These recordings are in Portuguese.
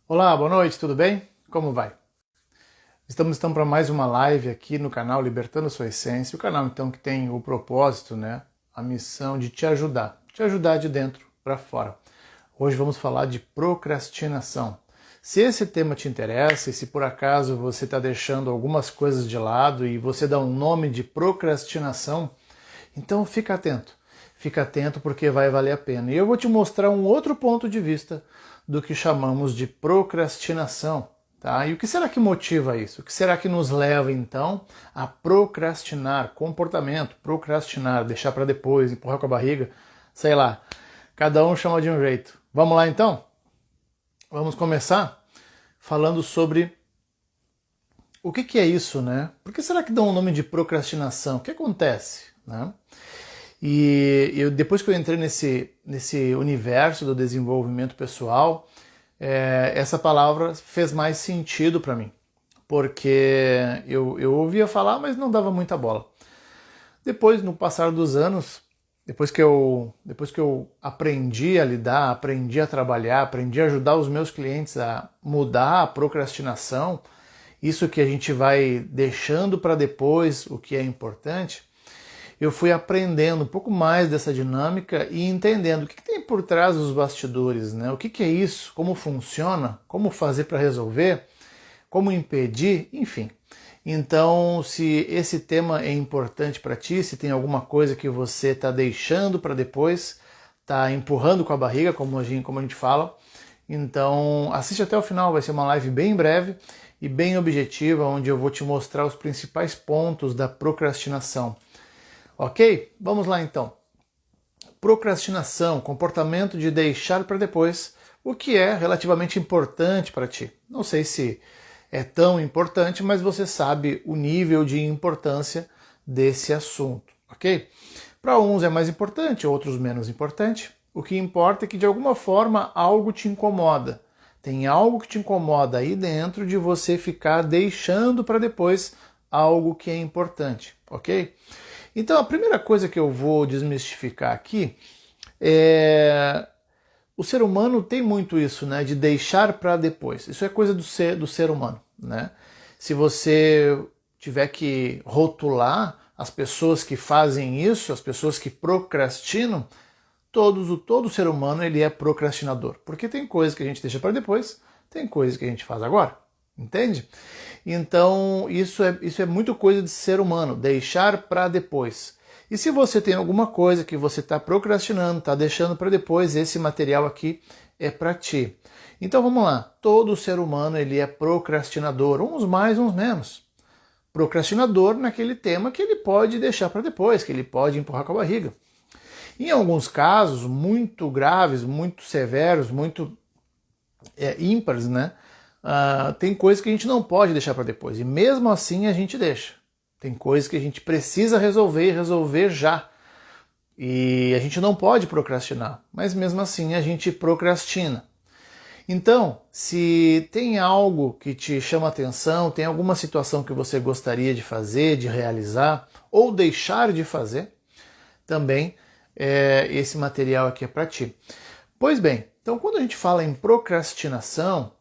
Olá, boa noite, tudo bem? Como vai? Estamos então para mais uma live aqui no canal Libertando Sua Essência, o canal então que tem o propósito, a missão de te ajudar de dentro para fora. Hoje vamos falar de procrastinação. Se esse tema te interessa e se por acaso você está deixando algumas coisas de lado e você dá um nome de procrastinação, então fica atento. Fica atento porque vai valer a pena. E eu vou te mostrar um outro ponto de vista do que chamamos de procrastinação. Tá? E o que será que motiva isso? O que será que nos leva então a procrastinar? Comportamento, procrastinar, deixar para depois, empurrar com a barriga, sei lá. Cada um chama de um jeito. Vamos lá então? Vamos começar falando sobre o que é isso, né? Por que será que dão o nome de procrastinação? O que acontece, né? Depois que eu entrei nesse universo do desenvolvimento pessoal, essa palavra fez mais sentido para mim, porque eu ouvia falar, mas não dava muita bola. Depois, no passar dos anos, depois que eu aprendi a lidar, aprendi a trabalhar, aprendi a ajudar os meus clientes a mudar a procrastinação, isso que a gente vai deixando para depois, o que é importante, eu fui aprendendo um pouco mais dessa dinâmica e entendendo o que tem por trás dos bastidores, né? O que é isso, como funciona, como fazer para resolver, como impedir, enfim. Então, se esse tema é importante para ti, se tem alguma coisa que você está deixando para depois, está empurrando com a barriga, como a gente fala, então assiste até o final, vai ser uma live bem breve e bem objetiva, onde eu vou te mostrar os principais pontos da procrastinação. Ok? Vamos lá então. Procrastinação, comportamento de deixar para depois o que é relativamente importante para ti. Não sei se é tão importante, mas você sabe o nível de importância desse assunto, ok? Para uns é mais importante, outros menos importante. O que importa é que de alguma forma algo te incomoda. Tem algo que te incomoda aí dentro de você ficar deixando para depois algo que é importante, ok? Então a primeira coisa que eu vou desmistificar aqui é o ser humano tem muito isso, né, de deixar para depois. Isso é coisa do ser humano, né? Se você tiver que rotular as pessoas que fazem isso, as pessoas que procrastinam, todo ser humano ele é procrastinador, porque tem coisas que a gente deixa para depois, tem coisas que a gente faz agora, entende? Então isso é muito coisa de ser humano, deixar para depois. E se você tem alguma coisa que você está procrastinando, está deixando para depois, esse material aqui é para ti. Então vamos lá, todo ser humano ele é procrastinador, uns mais, uns menos. Procrastinador naquele tema que ele pode deixar para depois, que ele pode empurrar com a barriga. Em alguns casos muito graves, muito severos, muito ímpares, né? Tem coisas que a gente não pode deixar para depois. E mesmo assim a gente deixa. Tem coisas que a gente precisa resolver e resolver já. E a gente não pode procrastinar. Mas mesmo assim a gente procrastina. Então, se tem algo que te chama atenção, tem alguma situação que você gostaria de fazer, de realizar, ou deixar de fazer, também esse material aqui é para ti. Pois bem, então quando a gente fala em procrastinação,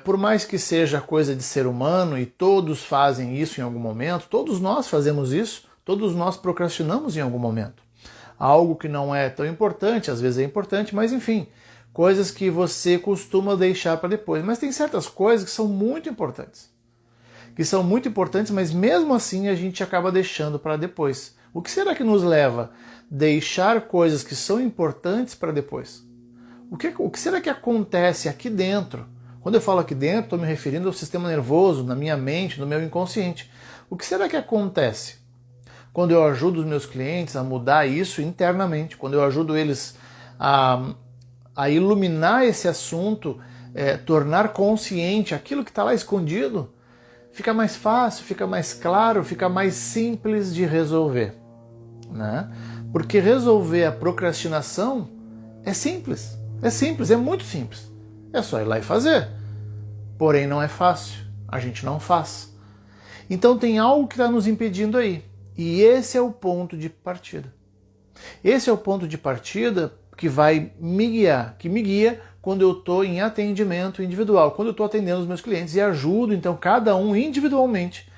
por mais que seja coisa de ser humano e todos fazem isso em algum momento, todos nós fazemos isso, todos nós procrastinamos em algum momento. Algo que não é tão importante, às vezes é importante, mas enfim, coisas que você costuma deixar para depois. Mas tem certas coisas que são muito importantes. Mas mesmo assim a gente acaba deixando para depois. O que será que nos leva a deixar coisas que são importantes para depois? O que será que acontece aqui dentro? Quando eu falo aqui dentro, estou me referindo ao sistema nervoso, na minha mente, no meu inconsciente. O que será que acontece quando eu ajudo os meus clientes a mudar isso internamente? Quando eu ajudo eles a iluminar esse assunto, tornar consciente aquilo que está lá escondido, fica mais fácil, fica mais claro, fica mais simples de resolver, né? Porque resolver a procrastinação é simples. É simples, é muito simples. É só ir lá e fazer. Porém, não é fácil. A gente não faz. Então tem algo que está nos impedindo aí. E esse é o ponto de partida. Esse é o ponto de partida que vai me guiar, que me guia quando eu estou em atendimento individual, quando eu estou atendendo os meus clientes e ajudo, então, cada um individualmente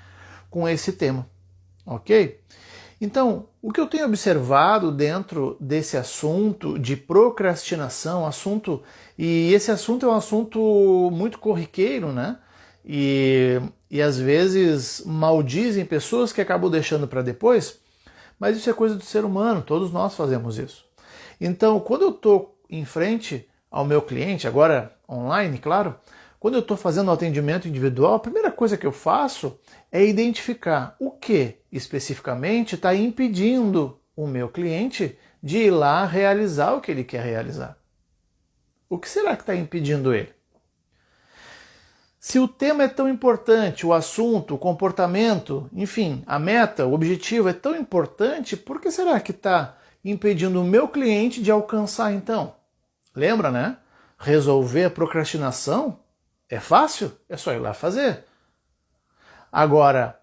com esse tema, ok? Então, o que eu tenho observado dentro desse assunto de procrastinação, e esse assunto é um assunto muito corriqueiro, né? E às vezes maldizem pessoas que acabam deixando para depois, mas isso é coisa do ser humano, todos nós fazemos isso. Então, quando eu estou em frente ao meu cliente, agora online, claro, quando eu estou fazendo um atendimento individual, a primeira coisa que eu faço é identificar o que especificamente está impedindo o meu cliente de ir lá realizar o que ele quer realizar. O que será que está impedindo ele? Se o tema é tão importante, o assunto, o comportamento, enfim, a meta, o objetivo é tão importante, por que será que está impedindo o meu cliente de alcançar então? Lembra, né? Resolver a procrastinação é fácil, é só ir lá fazer. Agora,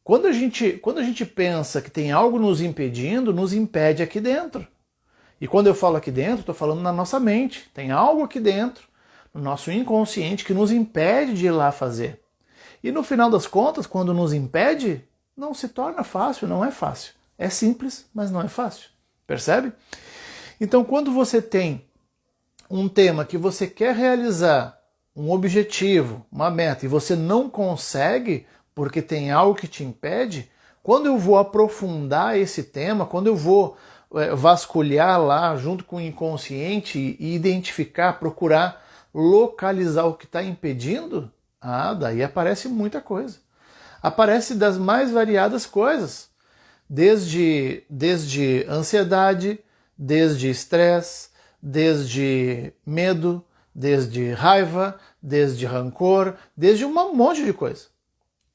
quando a gente pensa que tem algo nos impedindo, nos impede aqui dentro. E quando eu falo aqui dentro, estou falando na nossa mente. Tem algo aqui dentro, no nosso inconsciente, que nos impede de ir lá fazer. E no final das contas, quando nos impede, não se torna fácil, não é fácil. É simples, mas não é fácil. Percebe? Então, quando você tem um tema que você quer realizar, um objetivo, uma meta, e você não consegue porque tem algo que te impede, quando eu vou aprofundar esse tema, quando eu vou vasculhar lá junto com o inconsciente e identificar, procurar localizar o que está impedindo, daí aparece muita coisa. Aparece das mais variadas coisas, desde ansiedade, desde estresse, desde medo, desde raiva, desde rancor, desde um monte de coisa.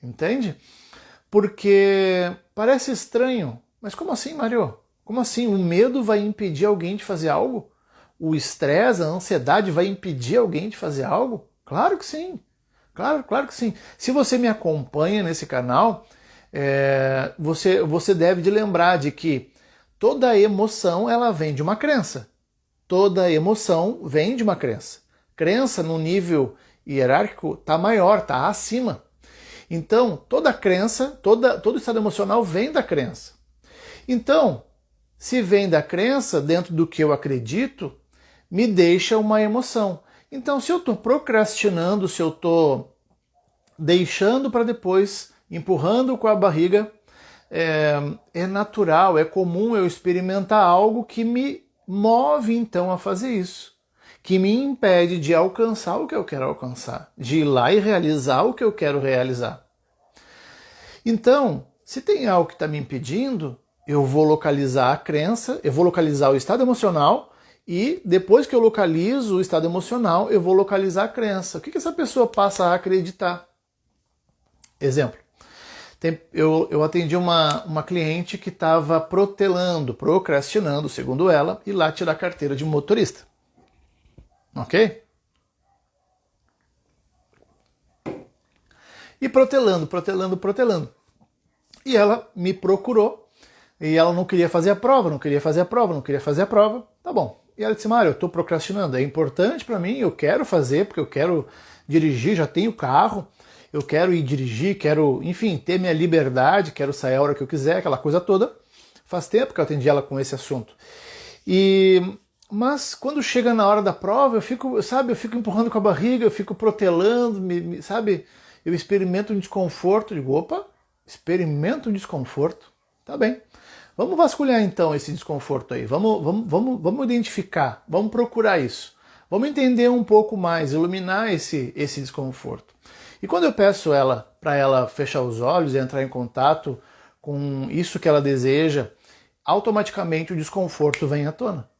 Entende? Porque parece estranho, mas como assim, Mário? Como assim? O medo vai impedir alguém de fazer algo? O estresse, a ansiedade vai impedir alguém de fazer algo? Claro que sim. Claro que sim. Se você me acompanha nesse canal, você deve de lembrar de que toda emoção ela vem de uma crença. Toda emoção vem de uma crença. Crença no nível hierárquico está maior, está acima. Então, toda crença, todo estado emocional vem da crença. Então, se vem da crença, dentro do que eu acredito, me deixa uma emoção. Então, se eu estou procrastinando, se eu estou deixando para depois, empurrando com a barriga, é natural, é comum eu experimentar algo que me move então a fazer isso, que me impede de alcançar o que eu quero alcançar, de ir lá e realizar o que eu quero realizar. Então, se tem algo que está me impedindo, eu vou localizar a crença, eu vou localizar o estado emocional e depois que eu localizo o estado emocional, eu vou localizar a crença. O que essa pessoa passa a acreditar? Exemplo. Eu atendi uma cliente que estava procrastinando, segundo ela, ir lá tirar a carteira de motorista. Ok? E protelando. E ela me procurou, e ela não queria fazer a prova. Tá bom. E ela disse, Mário, eu estou procrastinando, é importante para mim, eu quero fazer, porque eu quero dirigir, já tenho carro, eu quero ir dirigir, quero, enfim, ter minha liberdade, quero sair a hora que eu quiser, aquela coisa toda. Faz tempo que eu atendi ela com esse assunto. Mas quando chega na hora da prova, eu fico empurrando com a barriga, eu fico protelando, sabe? Eu experimento um desconforto, digo, opa, experimento um desconforto, tá bem. Vamos vasculhar então esse desconforto aí, vamos identificar, vamos procurar isso. Vamos entender um pouco mais, iluminar esse desconforto. E quando eu peço para ela fechar os olhos e entrar em contato com isso que ela deseja, automaticamente o desconforto vem à tona.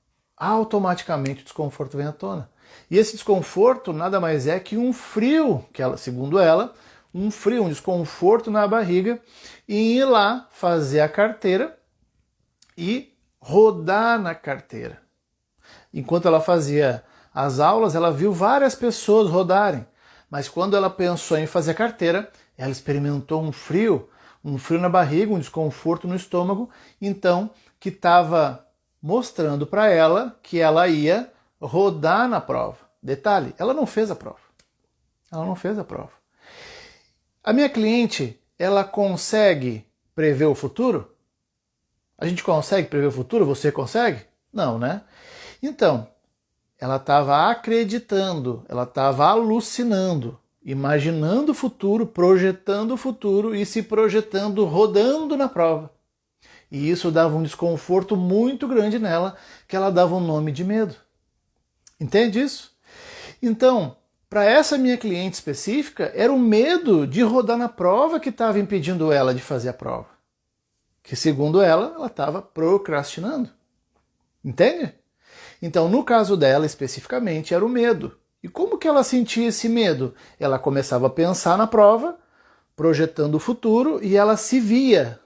E esse desconforto nada mais é que um frio, segundo ela, um desconforto na barriga, e ir lá fazer a carteira e rodar na carteira. Enquanto ela fazia as aulas, ela viu várias pessoas rodarem, mas quando ela pensou em fazer a carteira, ela experimentou um frio na barriga, um desconforto no estômago, então que estava mostrando para ela que ela ia rodar na prova. Detalhe, ela não fez a prova. Ela não fez a prova. A minha cliente, ela consegue prever o futuro? A gente consegue prever o futuro? Você consegue? Não, né? Então, ela estava acreditando, ela estava alucinando, imaginando o futuro, projetando o futuro e se projetando rodando na prova. E isso dava um desconforto muito grande nela, que ela dava um nome de medo. Entende isso? Então, para essa minha cliente específica, era o medo de rodar na prova que estava impedindo ela de fazer a prova. Que, segundo ela estava procrastinando. Entende? Então, no caso dela, especificamente, era o medo. E como que ela sentia esse medo? Ela começava a pensar na prova, projetando o futuro, e ela se via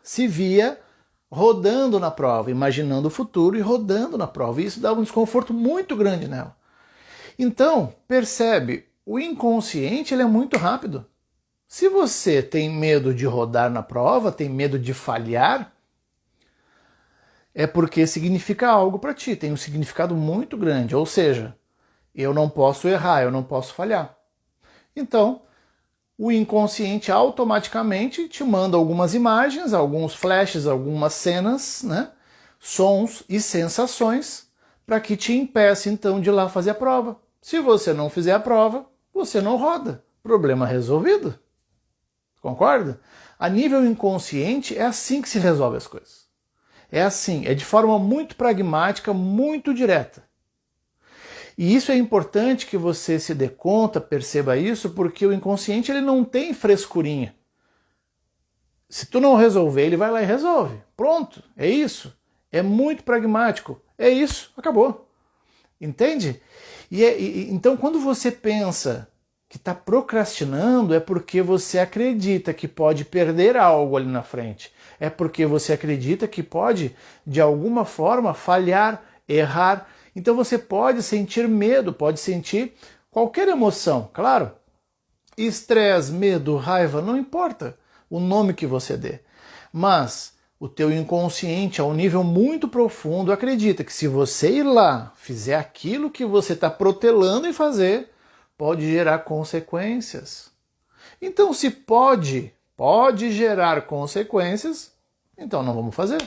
rodando na prova, imaginando o futuro e rodando na prova. E isso dava um desconforto muito grande nela. Então, percebe, o inconsciente ele é muito rápido. Se você tem medo de rodar na prova, tem medo de falhar, é porque significa algo para ti, tem um significado muito grande. Ou seja, eu não posso errar, eu não posso falhar. Então, o inconsciente automaticamente te manda algumas imagens, alguns flashes, algumas cenas, né? Sons e sensações para que te impeça então de ir lá fazer a prova. Se você não fizer a prova, você não roda. Problema resolvido. Concorda? A nível inconsciente é assim que se resolve as coisas. É assim, é de forma muito pragmática, muito direta. E isso é importante que você se dê conta, perceba isso, porque o inconsciente ele não tem frescurinha. Se tu não resolver, ele vai lá e resolve. Pronto, é isso. É muito pragmático. É isso, acabou. Entende? Então, quando você pensa que está procrastinando, é porque você acredita que pode perder algo ali na frente. É porque você acredita que pode, de alguma forma, falhar, errar. Então você pode sentir medo, pode sentir qualquer emoção, claro. Estresse, medo, raiva, não importa o nome que você dê. Mas o teu inconsciente, a um nível muito profundo, acredita que se você ir lá, fizer aquilo que você está protelando em fazer, pode gerar consequências. Então, se pode gerar consequências, então não vamos fazer.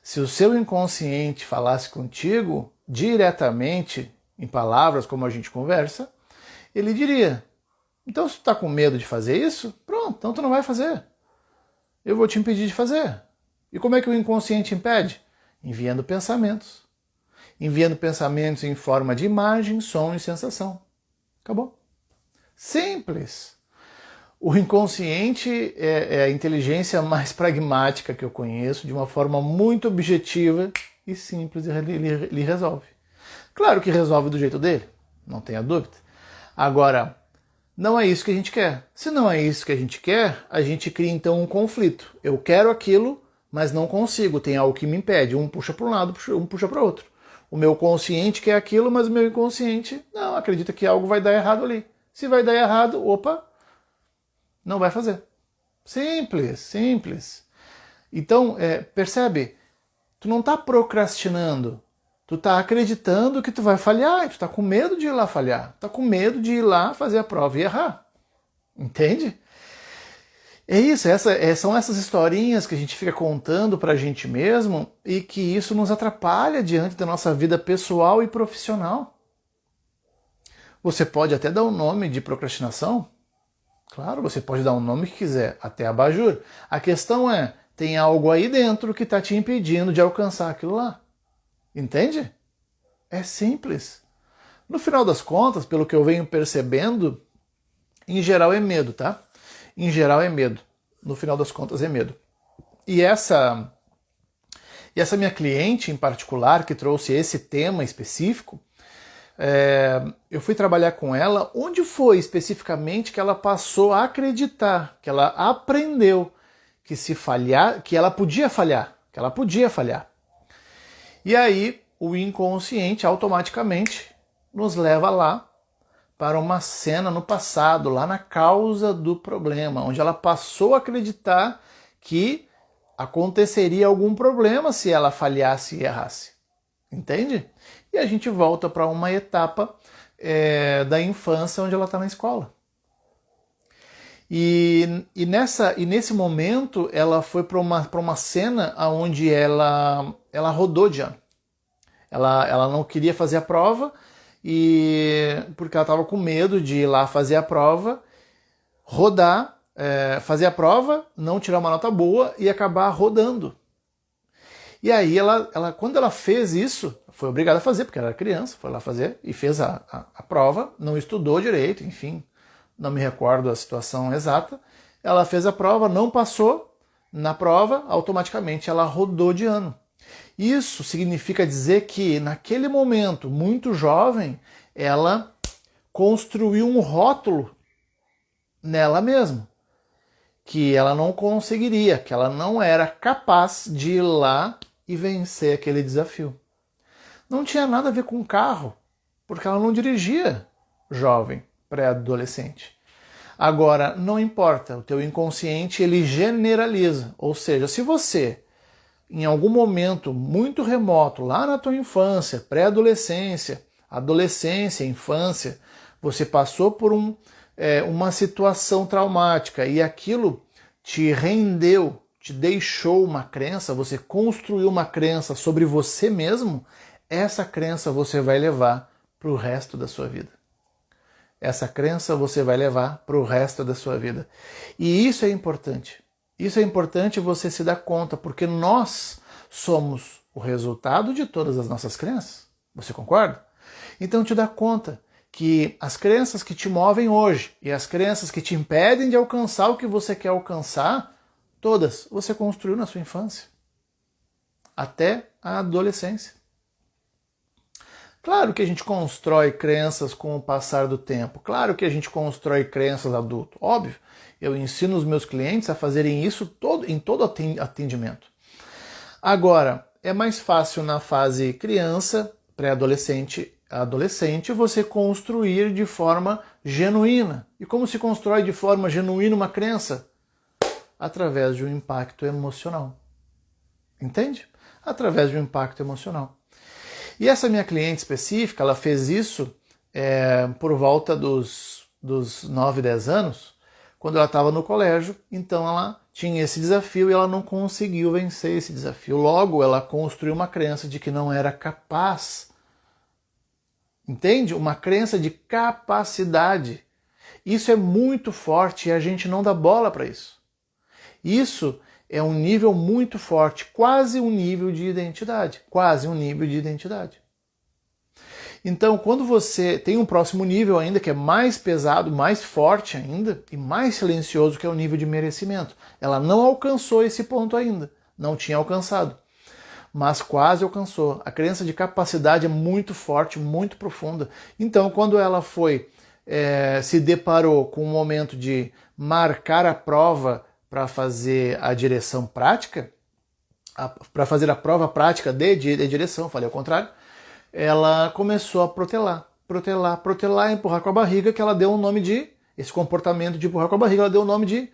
Se o seu inconsciente falasse contigo diretamente, em palavras como a gente conversa, ele diria, então se tu está com medo de fazer isso, pronto, então tu não vai fazer. Eu vou te impedir de fazer. E como é que o inconsciente impede? Enviando pensamentos. Enviando pensamentos em forma de imagem, som e sensação. Acabou. Simples. O inconsciente é a inteligência mais pragmática que eu conheço, de uma forma muito objetiva e simples, ele resolve. Claro que resolve do jeito dele, não tenha dúvida. Agora, não é isso que a gente quer. Se não é isso que a gente quer, a gente cria então um conflito. Eu quero aquilo, mas não consigo, tem algo que me impede. Um puxa para um lado, um puxa para o outro. O meu consciente quer aquilo, mas o meu inconsciente não, acredita que algo vai dar errado ali. Se vai dar errado, opa, não vai fazer. Simples, simples. Então, percebe? Tu não está procrastinando. Tu está acreditando que tu vai falhar. Tu está com medo de ir lá falhar. Tu está com medo de ir lá fazer a prova e errar. Entende? É isso. São essas historinhas que a gente fica contando para a gente mesmo e que isso nos atrapalha diante da nossa vida pessoal e profissional. Você pode até dar um nome de procrastinação. Claro, você pode dar um nome que quiser, até abajur. A questão é, tem algo aí dentro que está te impedindo de alcançar aquilo lá. Entende? É simples. No final das contas, pelo que eu venho percebendo, em geral é medo, tá? Em geral é medo. No final das contas é medo. E essa minha cliente em particular, que trouxe esse tema específico, eu fui trabalhar com ela, onde foi especificamente que ela passou a acreditar, que ela aprendeu que se falhar, que ela podia falhar, E aí o inconsciente automaticamente nos leva lá para uma cena no passado, lá na causa do problema, onde ela passou a acreditar que aconteceria algum problema se ela falhasse e errasse. Entende? e a gente volta para uma etapa da infância onde ela está na escola. E nesse momento ela foi para uma cena onde ela rodou de ano. Ela não queria fazer a prova, porque ela estava com medo de ir lá fazer a prova, rodar, fazer a prova, não tirar uma nota boa e acabar rodando. E aí quando ela fez isso, foi obrigada a fazer, porque ela era criança, foi lá fazer e fez a prova, não estudou direito, enfim, não me recordo a situação exata. Ela fez a prova, não passou na prova, automaticamente ela rodou de ano. Isso significa dizer que naquele momento, muito jovem, ela construiu um rótulo nela mesma, que ela não conseguiria, que ela não era capaz de ir lá e vencer aquele desafio. Não tinha nada a ver com carro, porque ela não dirigia jovem, pré-adolescente. Agora, não importa, o teu inconsciente ele generaliza, ou seja, se você em algum momento muito remoto, lá na tua infância, pré-adolescência, adolescência, infância, você passou por uma situação traumática e aquilo te rendeu, te deixou uma crença, você construiu uma crença sobre você mesmo, essa crença você vai levar para o resto da sua vida. Essa crença você vai levar para o resto da sua vida. E isso é importante. Isso é importante você se dar conta, porque nós somos o resultado de todas as nossas crenças. Você concorda? Então te dá conta que as crenças que te movem hoje e as crenças que te impedem de alcançar o que você quer alcançar, todas você construiu na sua infância, até a adolescência. Claro que a gente constrói crenças com o passar do tempo. Claro que a gente constrói crenças adulto. Óbvio, eu ensino os meus clientes a fazerem isso em todo atendimento. Agora, é mais fácil na fase criança, pré-adolescente, adolescente, você construir de forma genuína. E como se constrói de forma genuína uma crença? Através de um impacto emocional. Entende? Através de um impacto emocional. E essa minha cliente específica, ela fez isso por volta dos 9, 10 anos, quando ela estava no colégio, então ela tinha esse desafio e ela não conseguiu vencer esse desafio. Logo, ela construiu uma crença de que não era capaz. Entende? Uma crença de capacidade. Isso é muito forte e a gente não dá bola para isso. Isso é um nível muito forte, quase um nível de identidade. Quase um nível de identidade. Então, quando você tem um próximo nível ainda, que é mais pesado, mais forte ainda, e mais silencioso, que é o nível de merecimento. Ela não alcançou esse ponto ainda, não tinha alcançado, mas quase alcançou. A crença de capacidade é muito forte, muito profunda. Então, quando ela se deparou com o momento de marcar a prova para fazer a direção prática, para fazer a prova prática de direção, falei ao contrário, ela começou a protelar, empurrar com a barriga, que ela deu um nome de, esse comportamento de empurrar com a barriga, ela deu o nome de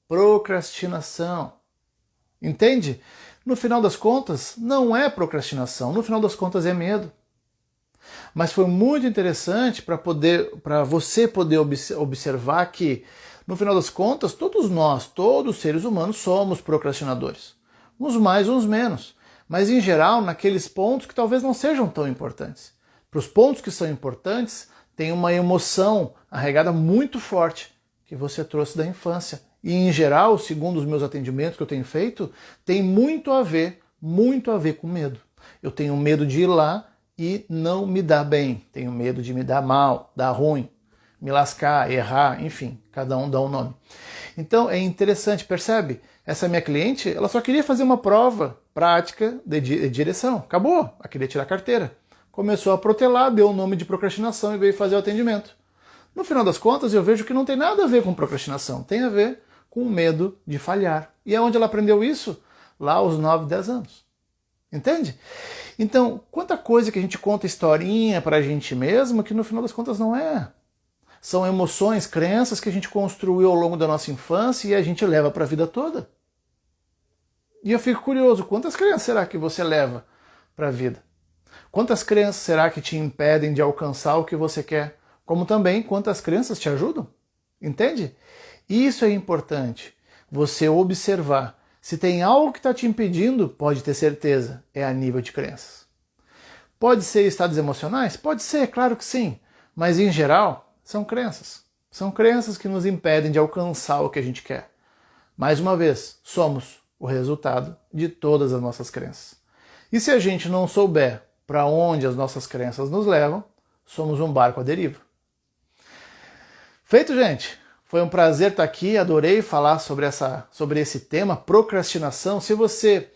procrastinação. Entende? No final das contas, não é procrastinação, no final das contas é medo. Mas foi muito interessante para você poder observar que, no final das contas, todos nós, todos os seres humanos, somos procrastinadores. Uns mais, uns menos. Mas, em geral, naqueles pontos que talvez não sejam tão importantes. Para os pontos que são importantes, tem uma emoção arraigada muito forte que você trouxe da infância. E, em geral, segundo os meus atendimentos que eu tenho feito, tem muito a ver com medo. Eu tenho medo de ir lá e não me dar bem. Tenho medo de me dar mal, dar ruim, me lascar, errar, enfim, cada um dá um nome. Então é interessante, percebe? Essa minha cliente, ela só queria fazer uma prova prática de direção. Acabou, ela queria tirar a carteira. Começou a protelar, deu o nome de procrastinação e veio fazer o atendimento. No final das contas, eu vejo que não tem nada a ver com procrastinação, tem a ver com o medo de falhar. E é onde ela aprendeu isso? Lá aos 9, 10 anos. Entende? Então, quanta coisa que a gente conta historinha pra gente mesmo que no final das contas não é. São emoções, crenças que a gente construiu ao longo da nossa infância e a gente leva para a vida toda. E eu fico curioso, quantas crenças será que você leva para a vida? Quantas crenças será que te impedem de alcançar o que você quer? Como também quantas crenças te ajudam? Entende? Isso é importante, você observar. Se tem algo que está te impedindo, pode ter certeza, é a nível de crenças. Pode ser estados emocionais? Pode ser, claro que sim. Mas em geral, são crenças. São crenças que nos impedem de alcançar o que a gente quer. Mais uma vez, somos o resultado de todas as nossas crenças. E se a gente não souber para onde as nossas crenças nos levam, somos um barco à deriva. Feito, gente! Foi um prazer estar aqui, adorei falar sobre esse tema, procrastinação. Se você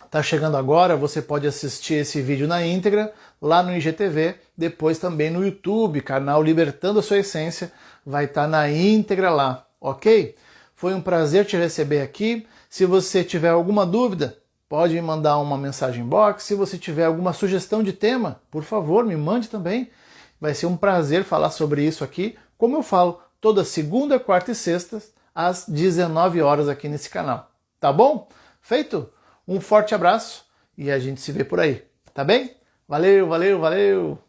está chegando agora, você pode assistir esse vídeo na íntegra lá no IGTV, depois também no YouTube, canal Libertando a Sua Essência, vai estar na íntegra lá, ok? Foi um prazer te receber aqui. Se você tiver alguma dúvida, pode me mandar uma mensagem box. Se você tiver alguma sugestão de tema, por favor, me mande também. Vai ser um prazer falar sobre isso aqui, como eu falo, toda segunda, quarta e sexta, às 19 horas aqui nesse canal. Tá bom? Feito? Um forte abraço e a gente se vê por aí. Tá bem? Valeu, valeu, valeu!